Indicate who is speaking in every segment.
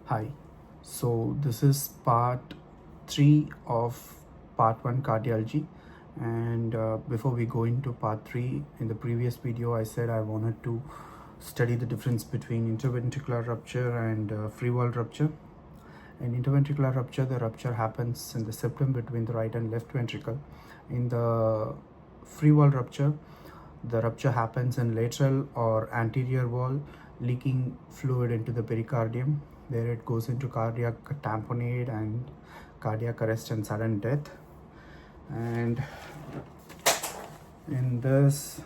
Speaker 1: Hi, so this is part 3 of part 1 cardiology, and before we go into part 3, in the previous video I said I wanted to study the difference between interventricular rupture and free wall rupture. In interventricular rupture, the rupture happens in the septum between the right and left ventricle. In the free wall rupture, the rupture happens in lateral or anterior wall, leaking fluid into the pericardium. There it goes into cardiac tamponade and cardiac arrest and sudden death. And in this,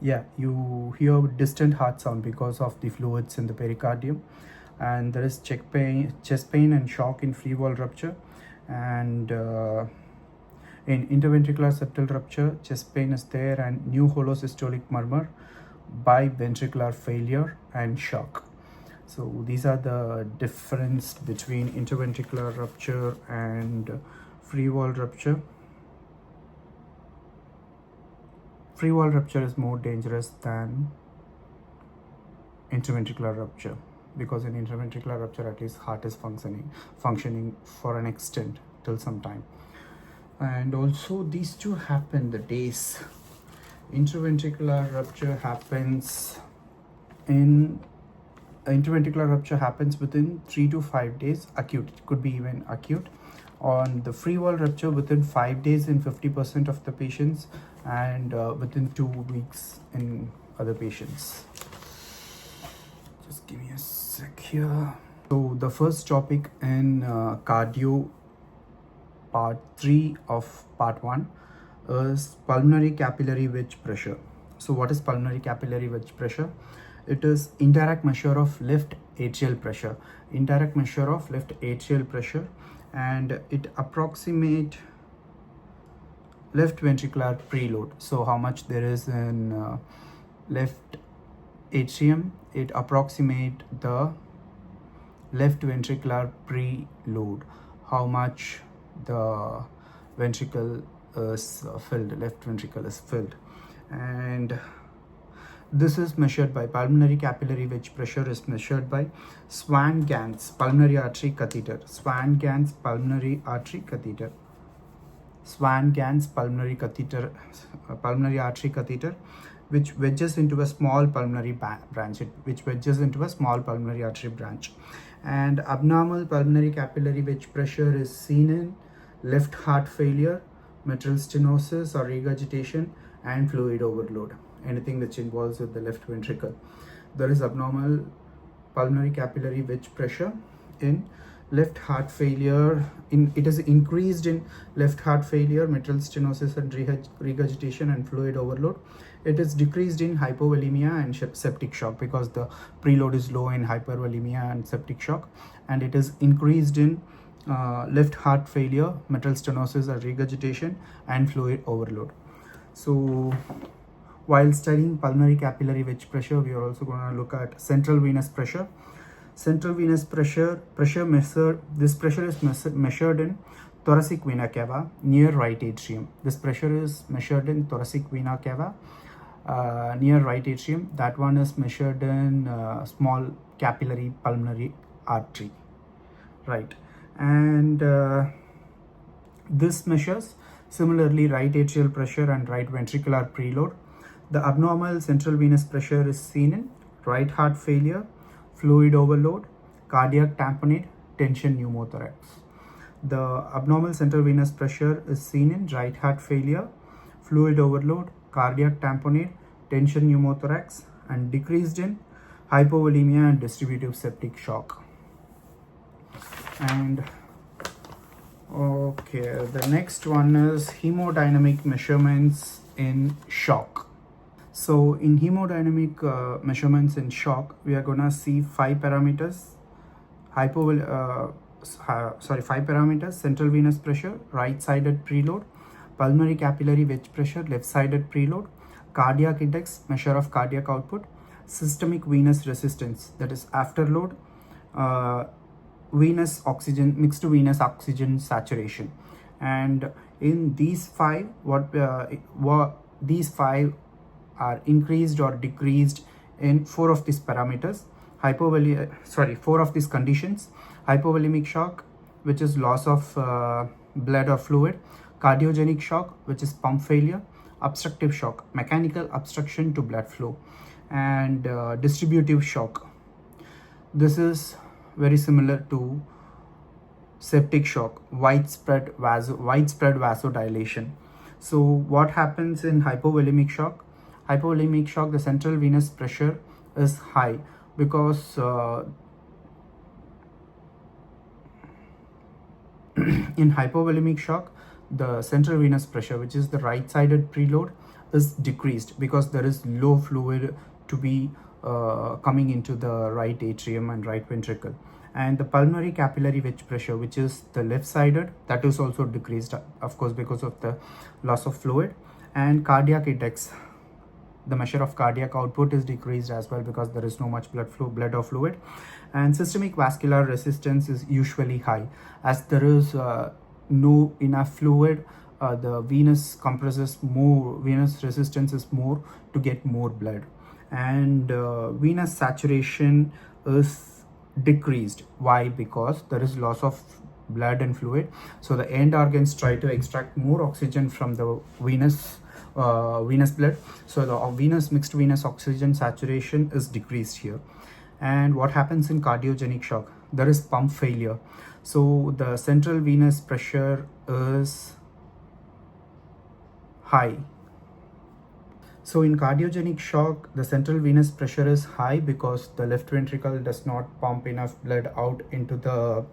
Speaker 1: you hear distant heart sound because of the fluids in the pericardium, and there is chest pain and shock in free wall rupture. And in interventricular septal rupture, chest pain is there and new holosystolic murmur, biventricular failure and shock. So these are the difference between interventricular rupture and free wall rupture. Free wall rupture is more dangerous than interventricular rupture, because in interventricular rupture at least heart is functioning for an extent till some time. And also these two happen the days. Interventricular rupture happens within 3 to 5 days, acute. It could be even acute. On the free wall rupture, within 5 days in 50% of the patients, and within 2 weeks in other patients. Just give me a sec here. So the first topic in cardio part 3 of part 1 is pulmonary capillary wedge pressure. So what is pulmonary capillary wedge pressure? It is indirect measure of left atrial pressure. Indirect measure of left atrial pressure, and it approximate left ventricular preload. So how much there is in left atrium, it approximate the left ventricular preload, how much the ventricle is filled, left ventricle is filled. And this is measured by pulmonary capillary wedge pressure is measured by Swan-Ganz pulmonary artery catheter. Swan-Ganz pulmonary artery catheter. Swan-Ganz pulmonary catheter, pulmonary artery catheter, which wedges into a small pulmonary branch. Which wedges into a small pulmonary artery branch. And abnormal pulmonary capillary wedge pressure is seen in left heart failure, mitral stenosis or regurgitation, and fluid overload. Anything which involves with the left ventricle. There is abnormal pulmonary capillary wedge pressure in left heart failure. It is increased in left heart failure, mitral stenosis and regurgitation and fluid overload. It is decreased in hypovolemia and septic shock, because the preload is low in hypervolemia and septic shock. And it is increased in left heart failure, mitral stenosis or regurgitation and fluid overload. So while studying pulmonary capillary wedge pressure, we are also going to look at central venous pressure. Central venous pressure measured. This pressure is measured in thoracic vena cava near right atrium. This pressure is measured in thoracic vena cava near right atrium. That one is measured in small capillary pulmonary artery, right? And this measures similarly right atrial pressure and right ventricular preload. The abnormal central venous pressure is seen in right heart failure, fluid overload, cardiac tamponade, tension pneumothorax. The abnormal central venous pressure is seen in right heart failure, fluid overload, cardiac tamponade, tension pneumothorax, and decreased in hypovolemia and distributive septic shock. And okay, the next one is hemodynamic measurements in shock. So in hemodynamic measurements in shock, we are gonna see 5 parameters. 5 parameters: central venous pressure, right-sided preload, pulmonary capillary wedge pressure, left-sided preload, cardiac index, measure of cardiac output, systemic venous resistance, that is afterload, venous oxygen, mixed venous oxygen saturation. And in these 5, these 5 are increased or decreased in 4 of these parameters. Four of these conditions: hypovolemic shock, which is loss of blood or fluid; cardiogenic shock, which is pump failure; obstructive shock, mechanical obstruction to blood flow; and distributive shock. This is very similar to septic shock, widespread vasodilation. So what happens in hypovolemic shock? Hypovolemic shock, the central venous pressure is high because in hypovolemic shock, the central venous pressure, which is the right-sided preload, is decreased because there is low fluid to be coming into the right atrium and right ventricle. And the pulmonary capillary wedge pressure, which is the left-sided, that is also decreased, of course, because of the loss of fluid. And cardiac index, the measure of cardiac output, is decreased as well because there is no much blood or fluid. And systemic vascular resistance is usually high, as there is no enough fluid. The venous compresses more, venous resistance is more to get more blood. And venous saturation is decreased. Why? Because there is loss of blood and fluid, so the end organs try to extract more oxygen from the venous blood, so the mixed venous oxygen saturation is decreased here. And what happens in cardiogenic shock? There is pump failure, so the central venous pressure is high. So in cardiogenic shock, the central venous pressure is high because the left ventricle does not pump enough blood out into the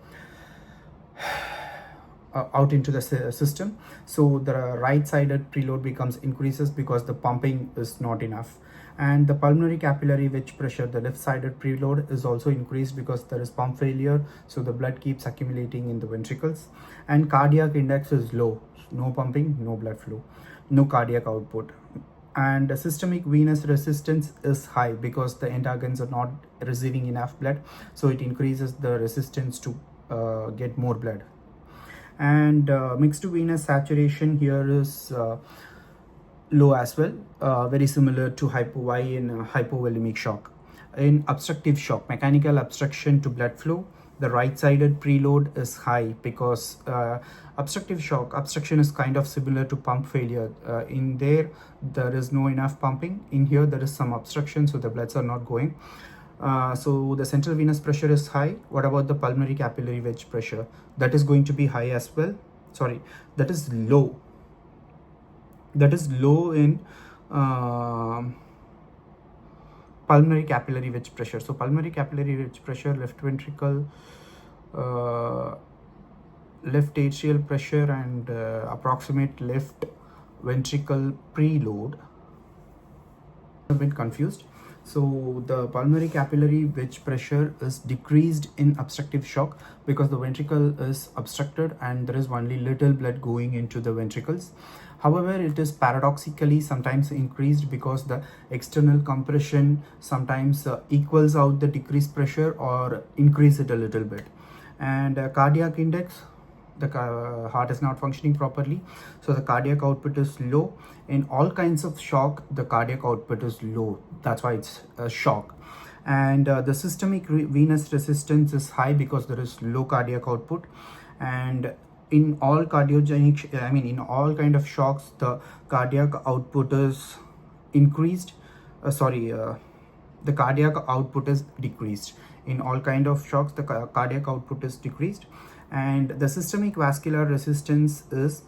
Speaker 1: system. So the right-sided preload increases because the pumping is not enough. And the pulmonary capillary wedge pressure, the left-sided preload, is also increased because there is pump failure, so the blood keeps accumulating in the ventricles. And cardiac index is low, no pumping, no blood flow, no cardiac output. And the systemic venous resistance is high because the end organs are not receiving enough blood, so it increases the resistance to get more blood. And mixed venous saturation here is low as well, very similar to hypovolemic shock. In obstructive shock, mechanical obstruction to blood flow, the right-sided preload is high because obstruction is kind of similar to pump failure. In there is no enough pumping. In here there is some obstruction, so the bloods are not going. So the central venous pressure is high. What about the pulmonary capillary wedge pressure? That is going to be high as well. Sorry, that is low. That is low in pulmonary capillary wedge pressure. So pulmonary capillary wedge pressure, left ventricle, left atrial pressure, and approximate left ventricle preload. A bit confused. So the pulmonary capillary wedge pressure is decreased in obstructive shock because the ventricle is obstructed and there is only little blood going into the ventricles. However, it is paradoxically sometimes increased because the external compression sometimes equals out the decreased pressure or increase it a little bit. And cardiac index, the heart is not functioning properly, so the cardiac output is low. In all kinds of shock, the cardiac output is low, that's why it's a shock. And the systemic venous resistance is high because there is low cardiac output. And in all in all kind of shocks, the cardiac output is increased. The cardiac output is decreased. In all kind of shocks, the cardiac output is decreased. And the systemic vascular resistance is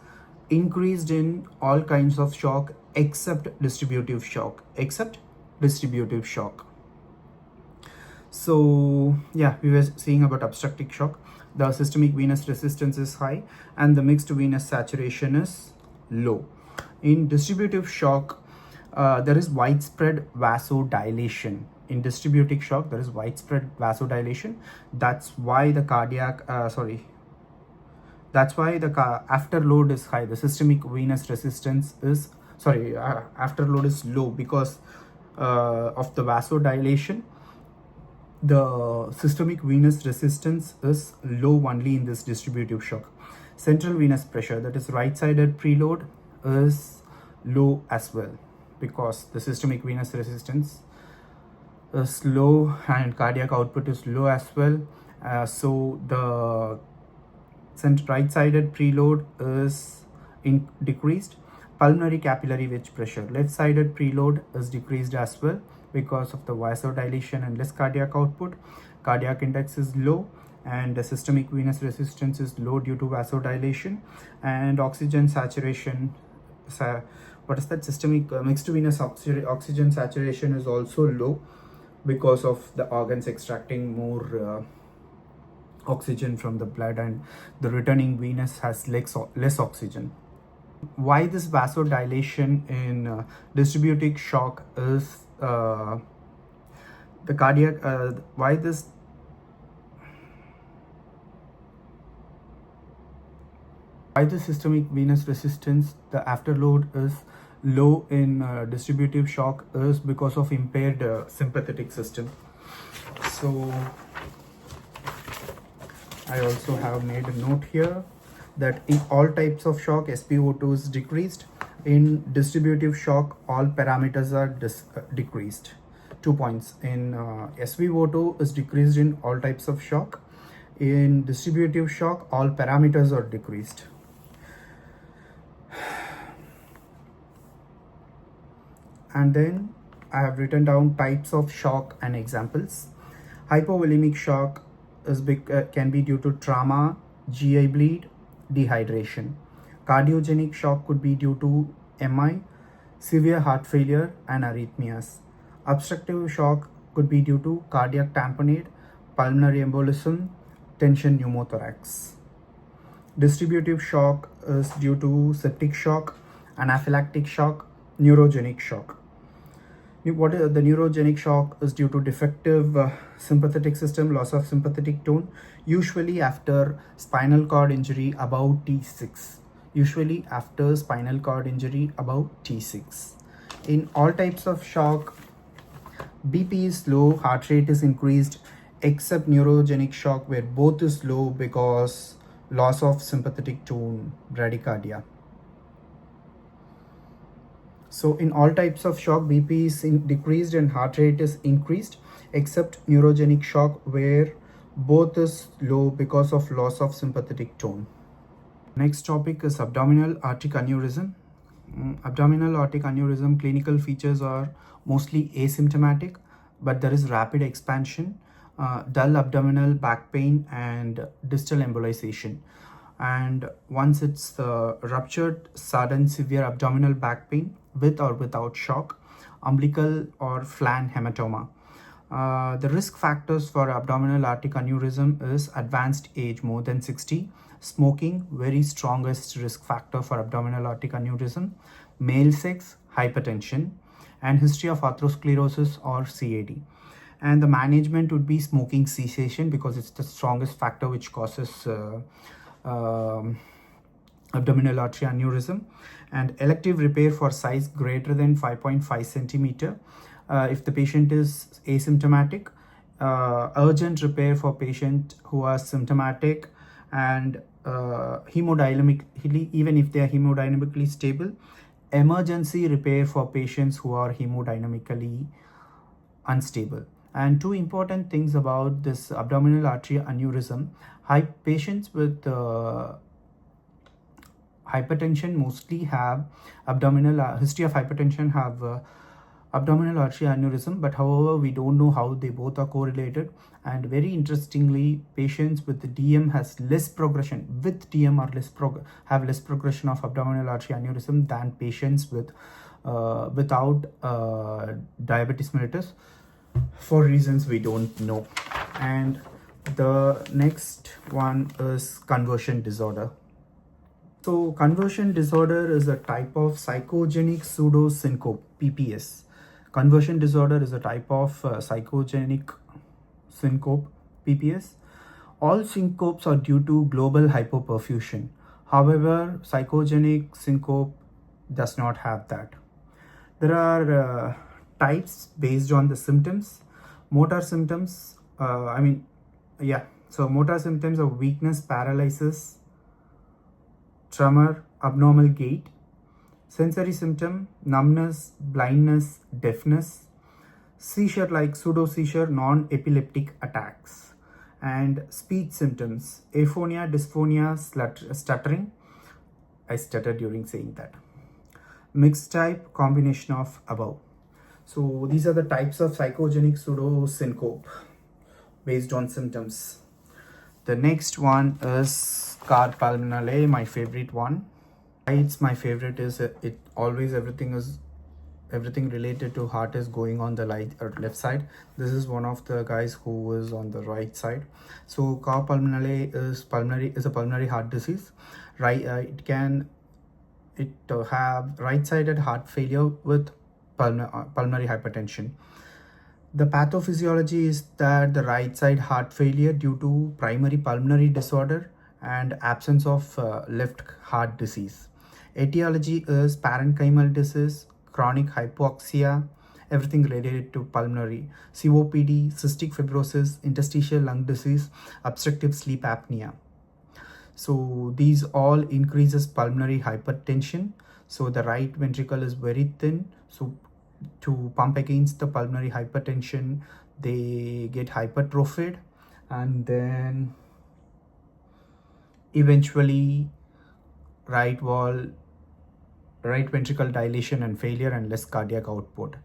Speaker 1: increased in all kinds of shock except distributive shock. So yeah, we were seeing about obstructive shock. The systemic venous resistance is high and the mixed venous saturation is low. In distributive shock, there is widespread vasodilation. In distributive shock, there is widespread vasodilation. That's why the afterload is high. The systemic venous resistance is afterload is low because of the vasodilation. The systemic venous resistance is low only in this distributive shock. Central venous pressure, that is right-sided preload, is low as well. because the systemic venous resistance is low and cardiac output is low as well. So the right-sided preload is decreased. Pulmonary capillary wedge pressure, left-sided preload is decreased as well because of the vasodilation and less cardiac output. Cardiac index is low and the systemic venous resistance is low due to vasodilation, and oxygen saturation, what is that, systemic mixed venous oxygen saturation is also low because of the organs extracting more oxygen from the blood, and the returning venous has less oxygen. Why this vasodilation in distributic shock is the cardiac, why the systemic venous resistance, the afterload is low in distributive shock is because of impaired sympathetic system. So I also have made a note here that in all types of shock, SpO2 is decreased. In distributive shock, all parameters are decreased. 2 points. In SpO2 is decreased in all types of shock. In distributive shock, all parameters are decreased. And then I have written down types of shock and examples. Hypovolemic shock is can be due to trauma, GI bleed, dehydration. Cardiogenic shock could be due to MI, severe heart failure, and arrhythmias. Obstructive shock could be due to cardiac tamponade, pulmonary embolism, tension pneumothorax. Distributive shock is due to septic shock, anaphylactic shock, neurogenic shock. What is the neurogenic shock is due to defective sympathetic system, loss of sympathetic tone, usually after spinal cord injury above T6. Usually after spinal cord injury above T6. In all types of shock, BP is low, heart rate is increased, except neurogenic shock where both is low because loss of sympathetic tone, bradycardia. So in all types of shock, BP is decreased and heart rate is increased, except neurogenic shock where both is low because of loss of sympathetic tone. Next topic is abdominal aortic aneurysm. Abdominal aortic aneurysm clinical features are mostly asymptomatic, but there is rapid expansion, dull abdominal back pain, and distal embolization. And once it's ruptured, sudden severe abdominal back pain with or without shock, umbilical or flan hematoma. The risk factors for abdominal aortic aneurysm is advanced age more than 60, smoking, very strongest risk factor for abdominal aortic aneurysm, male sex, hypertension, and history of atherosclerosis or CAD. And the management would be smoking cessation because it's the strongest factor which causes abdominal artery aneurysm, and elective repair for size greater than 5.5 centimeter if the patient is asymptomatic, urgent repair for patient who are symptomatic, and hemodynamically, even if they are hemodynamically stable, emergency repair for patients who are hemodynamically unstable. And two important things about this abdominal artery aneurysm: patients with hypertension mostly have history of hypertension have abdominal artery aneurysm, but however we don't know how they both are correlated. And very interestingly, patients with the DM has less progression with DM or have less progression of abdominal artery aneurysm than patients with without diabetes mellitus, for reasons we don't know. And the next one is conversion disorder. So conversion disorder is a type of psychogenic pseudosyncope, PPS. Conversion disorder is a type of psychogenic syncope, PPS. All syncopes are due to global hypoperfusion. However, psychogenic syncope does not have that. There are types based on the symptoms. Motor symptoms, so motor symptoms of weakness, paralysis, tremor, abnormal gait. Sensory symptom: numbness, blindness, deafness, seizure like pseudo-seizure, non-epileptic attacks. And speech symptoms: aphonia, dysphonia, stuttering. I stuttered during saying that. Mixed type, combination of above. So these are the types of psychogenic pseudo-syncope based on symptoms. The next one is carpalminale, my favorite one. It's my favorite is it always everything related to heart is going on the left side. This is one of the guys who is on the right side. So carpalminale is a pulmonary heart disease. Right, it have right-sided heart failure with pulmonary hypertension. The pathophysiology is that the right side heart failure due to primary pulmonary disorder and absence of left heart disease. Etiology is parenchymal disease, chronic hypoxia, everything related to pulmonary, COPD, cystic fibrosis, interstitial lung disease, obstructive sleep apnea. So these all increases pulmonary hypertension. So the right ventricle is very thin. So to pump against the pulmonary hypertension, they get hypertrophied, and then eventually right ventricle dilation and failure and less cardiac output.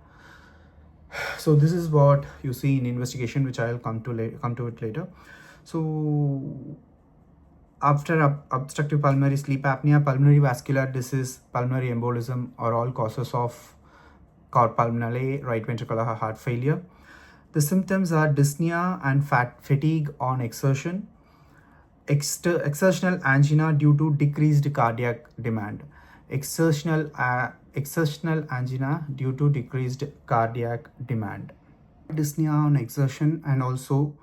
Speaker 1: So this is what you see in investigation, which I'll come to it later. So after obstructive pulmonary sleep apnea, pulmonary vascular disease, pulmonary embolism are all causes of carpalminale, right ventricular heart failure. The symptoms are dyspnea and fatigue on exertion, exertional angina due to decreased cardiac demand, exertional angina due to decreased cardiac demand. Dyspnea on exertion and also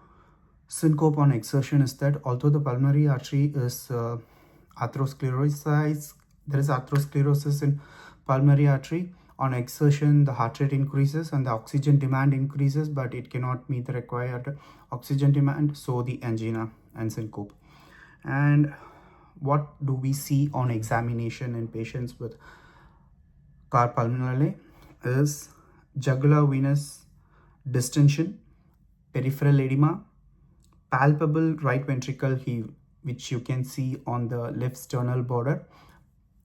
Speaker 1: syncope on exertion is that although the pulmonary artery is atherosclerosis, there is atherosclerosis in pulmonary artery. On exertion, the heart rate increases and the oxygen demand increases, but it cannot meet the required oxygen demand, so the angina and syncope. And what do we see on examination in patients with carpalminale is jugular venous distension, peripheral edema, palpable right ventricle heave, which you can see on the left sternal border,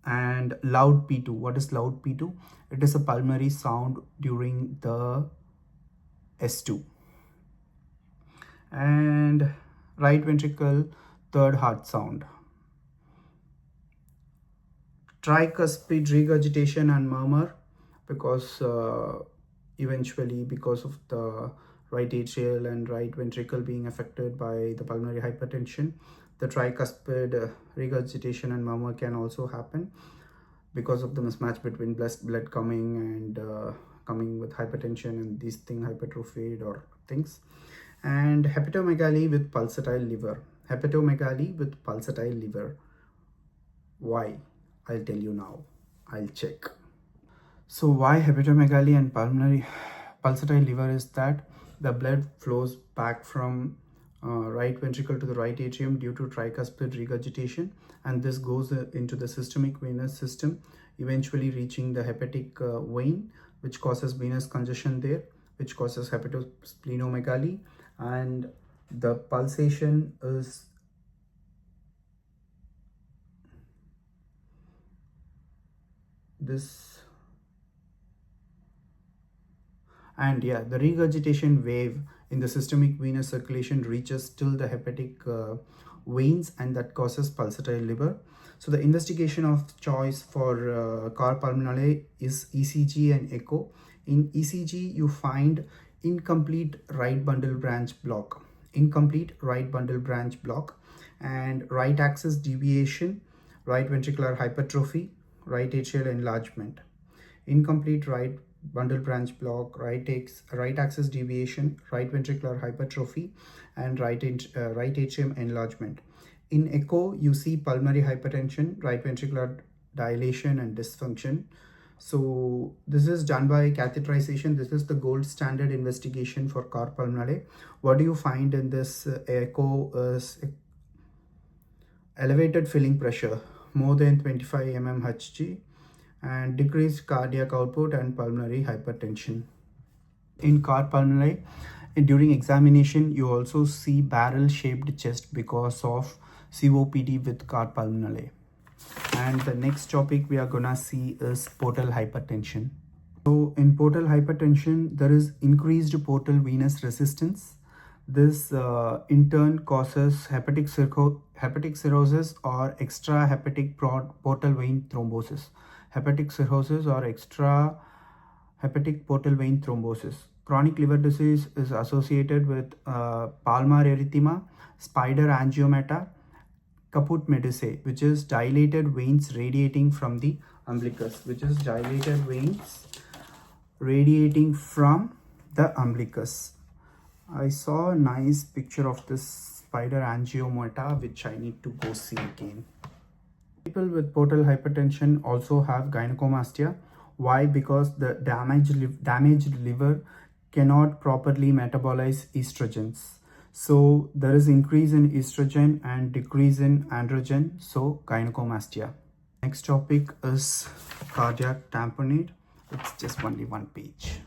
Speaker 1: and loud P2. What is loud P2? It is a pulmonary sound during the S2. And right ventricle third heart sound. Tricuspid regurgitation and murmur, because eventually because of the right atrial and right ventricle being affected by the pulmonary hypertension, the tricuspid regurgitation and murmur can also happen because of the mismatch between blood coming and coming with hypertension and these things hypertrophied or things. And hepatomegaly with pulsatile liver. Hepatomegaly with pulsatile liver. Why? I'll tell you now. I'll check. So why hepatomegaly and pulsatile liver is that the blood flows back from right ventricle to the right atrium due to tricuspid regurgitation, and this goes into the systemic venous system, eventually reaching the hepatic vein, which causes venous congestion there, which causes hepatosplenomegaly, and the pulsation is this. And yeah, the regurgitation wave in the systemic venous circulation reaches till the hepatic veins, and that causes pulsatile liver. So the investigation of choice for carpalminale is ECG and echo. In ECG, you find incomplete right bundle branch block, and right axis deviation, right ventricular hypertrophy, right atrial enlargement. Incomplete right bundle branch block, right axis deviation, right ventricular hypertrophy, and right atrium enlargement. In echo, you see pulmonary hypertension, right ventricular dilation and dysfunction. So this is done by catheterization. This is the gold standard investigation for carpalminale. What do you find in this echo is elevated filling pressure, more than 25 mmHg, and decreased cardiac output and pulmonary hypertension. In card pulmonary, during examination, you also see barrel-shaped chest because of COPD with card pulmonary. And the next topic we are gonna see is portal hypertension. So in portal hypertension, there is increased portal venous resistance. This in turn causes hepatic cirrhosis or extra hepatic portal vein thrombosis. Hepatic cirrhosis or extra hepatic portal vein thrombosis. Chronic liver disease is associated with palmar erythema, spider angiomata, caput medusae, which is dilated veins radiating from the umbilicus, I saw a nice picture of this spider angiomata, which I need to go see again. People with portal hypertension also have gynecomastia. Why? Because the damaged liver cannot properly metabolize estrogens. So there is increase in estrogen and decrease in androgen, so gynecomastia. Next topic is cardiac tamponade. It's just only one page.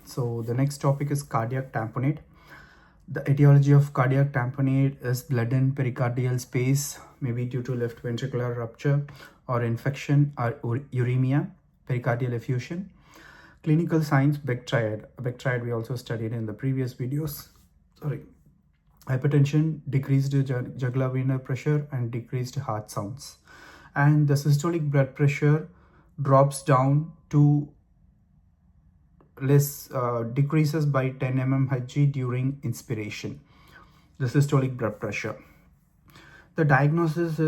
Speaker 1: So the next topic is cardiac tamponade. The etiology of cardiac tamponade is blood in pericardial space, maybe due to left ventricular rupture or infection or uremia, pericardial effusion. Clinical signs, Beck triad. Beck triad we also studied in the previous videos. Hypertension, decreased jugular venar pressure and decreased heart sounds. And the systolic blood pressure drops down to decreases by 10 mmHg during inspiration, the systolic blood pressure. The diagnosis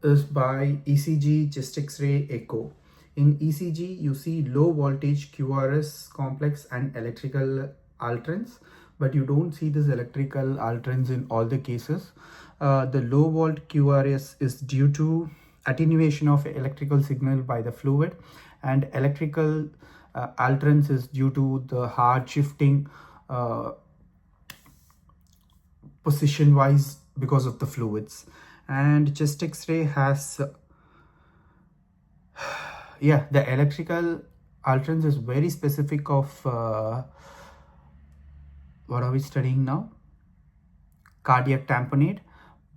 Speaker 1: is by ECG, chest X-ray, echo. In ECG, you see low voltage QRS complex and electrical alterance, but you don't see this electrical alterance in all the cases. The low volt QRS is due to attenuation of electrical signal by the fluid, and electrical alterance is due to the heart shifting position wise because of the fluids. And chest X-ray has the electrical alterance is very specific of what are we studying now? Cardiac tamponade,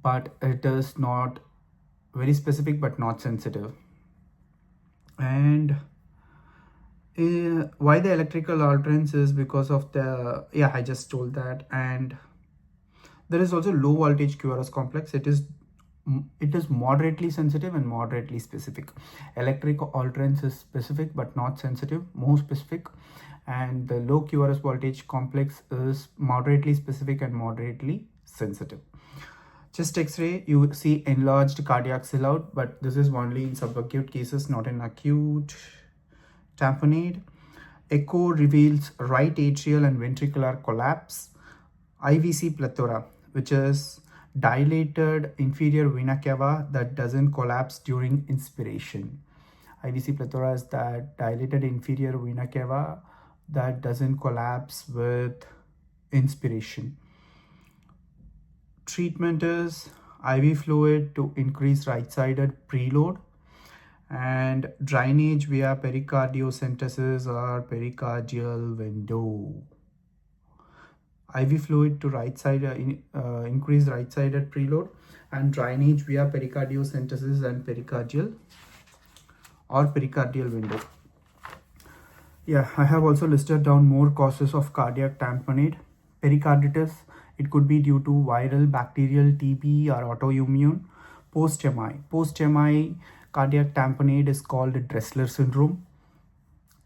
Speaker 1: but it is not very specific but not sensitive. And why the electrical alterance is because of the I just told that. And there is also low voltage QRS complex. It is moderately sensitive and moderately specific. Electric alterance is specific but not sensitive, more specific. And the low QRS voltage complex is moderately specific and moderately sensitive. Chest X-ray, you see enlarged cardiac silhouette, but this is only in subacute cases, not in acute tamponade. Echo reveals right atrial and ventricular collapse. IVC plethora, which is dilated inferior vena cava that doesn't collapse during inspiration. IVC plethora is that dilated inferior vena cava that doesn't collapse with inspiration. Treatment is IV fluid to increase right-sided preload and drainage via pericardiocentesis or pericardial window. IV fluid to increase right-sided preload and drainage via pericardiocentesis and pericardial window. I have also listed down more causes of cardiac tamponade. Pericarditis, it could be due to viral, bacterial, TB or autoimmune. Post-MI cardiac tamponade is called Dressler syndrome.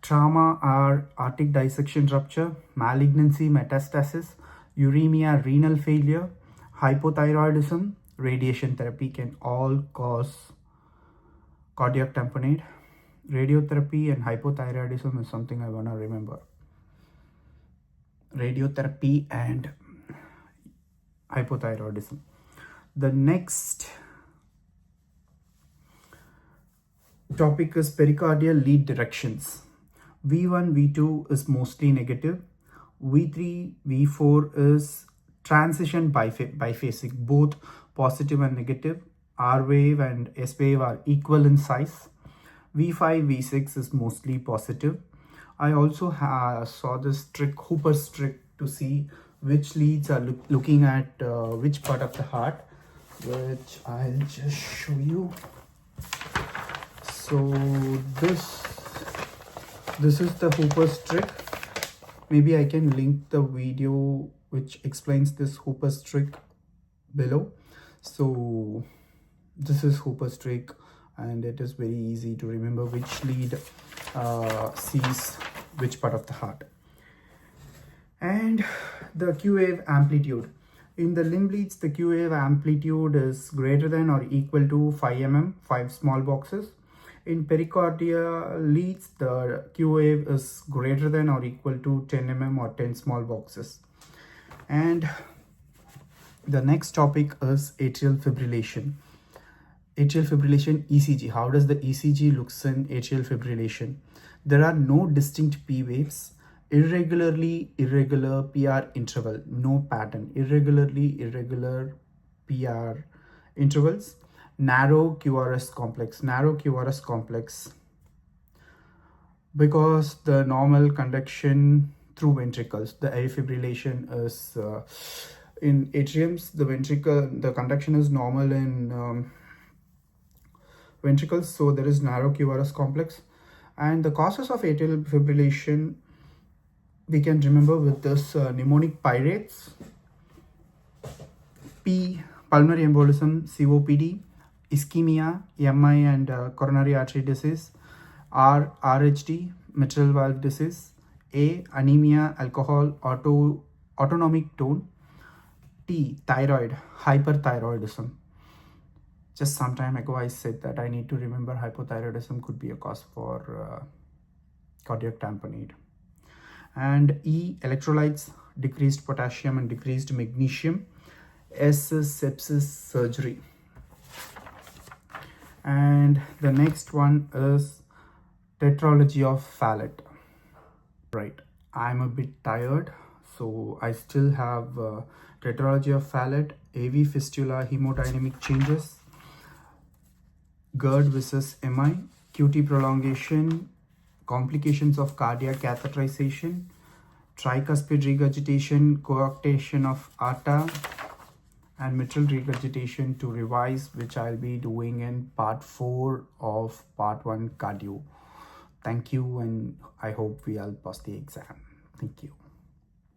Speaker 1: Trauma or aortic dissection rupture, malignancy, metastasis, uremia, renal failure, hypothyroidism, radiation therapy can all cause cardiac tamponade. Radiotherapy and hypothyroidism is something I want to remember. Radiotherapy and hypothyroidism. The next topic is pericardial lead directions. V1, V2 is mostly negative. V3, V4 is transition biphasic, both positive and negative. R wave and S wave are equal in size. V5, V6 is mostly positive. I also saw this trick, Hooper's trick, to see which leads are looking at which part of the heart, which I'll just show you. So this is the Hooper's trick. Maybe I can link the video which explains this Hooper's trick below. So this is Hooper's trick, and it is very easy to remember which lead sees which part of the heart. And the Q wave amplitude. In the limb leads, the Q wave amplitude is greater than or equal to 5 mm, 5 small boxes. In pericardial leads, the Q wave is greater than or equal to 10 mm or 10 small boxes. And the next topic is atrial fibrillation. Atrial fibrillation, ECG. How does the ECG looks in atrial fibrillation? There are no distinct P waves. Irregularly irregular PR interval, no pattern. Irregularly irregular PR intervals. Narrow QRS complex. Narrow QRS complex because the normal conduction through ventricles. The air fibrillation is in atriums. The conduction is normal in ventricles, so there is narrow QRS complex. And the causes of atrial fibrillation we can remember with this mnemonic pyrates, P, pulmonary embolism, COPD, ischemia, MI and coronary artery disease, R, RHD, mitral valve disease, A, anemia, alcohol, autonomic tone, T, thyroid, hyperthyroidism. Just some time ago I said that I need to remember hypothyroidism could be a cause for cardiac tamponade. And E, electrolytes, decreased potassium and decreased magnesium. S is sepsis surgery. And the next one is tetralogy of Fallot. Right, I'm a bit tired, so I still have tetralogy of Fallot, AV fistula, hemodynamic changes, GERD versus MI, QT prolongation, complications of cardiac catheterization, tricuspid regurgitation, coarctation of aorta, and mitral regurgitation to revise, which I'll be doing in part 4 of part 1 cardio. Thank you, and I hope we all pass the exam. Thank you.